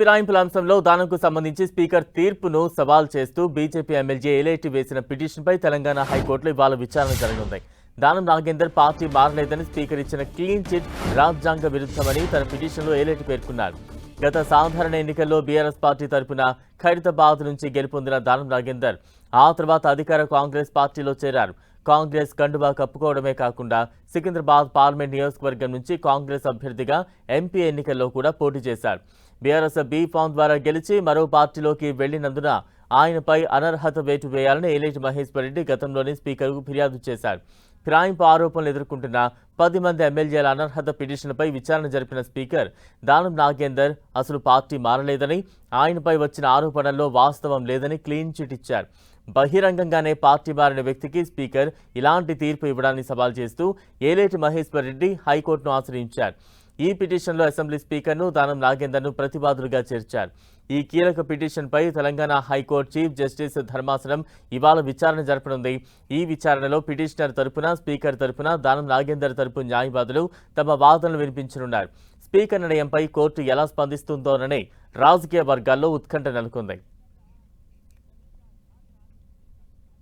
ఫిరాయింపుల అంశంలో దానంకు సంబంధించి స్పీకర్ తీర్పును సవాల్ చేస్తూ బీజేపీ ఎమ్మెల్యే ఏలేటి వేసిన పిటిషన్పై తెలంగాణ హైకోర్టులో ఇవాళ విచారణ జరగనుంది. దానం నాగేందర్ పార్టీ మారలేదని స్పీకర్ ఇచ్చిన క్లీన్ చిట్ రాజ్యాంగ విరుద్ధమని తన పిటిషన్లో ఏలేటి పేర్కొన్నారు. గత సాధారణ ఎన్నికల్లో బీఆర్ఎస్ పార్టీ తరపున ఖైరతాబాద్ నుంచి గెలుపొందిన దానం నాగేందర్ ఆ తర్వాత అధికార కాంగ్రెస్ పార్టీలో చేరారు. కాంగ్రెస్ కండువా కప్పుకోవడమే కాకుండా సికింద్రాబాద్ పార్లమెంట్ నియోజకవర్గం నుంచి కాంగ్రెస్ అభ్యర్థిగా ఎంపీ ఎన్నికల్లో కూడా పోటీ చేశారు. బీఆర్ఎస్ బీ ఫామ్ ద్వారా గెలిచి మరో పార్టీలోకి వెళ్లినందున ఆయనపై అనర్హత వేటు వేయాలని ఏలేటి మహేశ్వర్ రెడ్డి గతంలోనే స్పీకర్కు ఫిర్యాదు చేశారు. ఫిరాయింపు ఆరోపణలు ఎదుర్కొంటున్న 10 మంది ఎమ్మెల్యేల అనర్హత పిటిషన్పై విచారణ జరిపిన స్పీకర్ దానం నాగేందర్ అసలు పార్టీ మారలేదని, ఆయనపై వచ్చిన ఆరోపణల్లో వాస్తవం లేదని క్లీన్ చిట్ ఇచ్చారు. బహిరంగంగానే పార్టీ మారిన వ్యక్తికి స్పీకర్ ఇలాంటి తీర్పు ఇవ్వడాన్ని సవాల్ చేస్తూ ఏలేటి మహేశ్వర్ రెడ్డి హైకోర్టును ఆశ్రయించారు. ఈ పిటిషన్లో అసెంబ్లీ స్పీకర్ను దానం నాగేందర్ను ప్రతివాదులుగా చేర్చారు. ఈ కీలక పిటిషన్పై తెలంగాణ హైకోర్టు చీఫ్ జస్టిస్ ధర్మాసనం ఇవాళ విచారణ జరపనుంది. ఈ విచారణలో పిటిషనర్ తరపున, స్పీకర్ తరపున, దానం నాగేందర్ తరపు న్యాయవాదులు తమ వాదనలు వినిపించనున్నారు. స్పీకర్ నిర్ణయంపై కోర్టు ఎలా స్పందిస్తుందోననే రాజకీయ వర్గాల్లో ఉత్కంఠ నెలకొంది.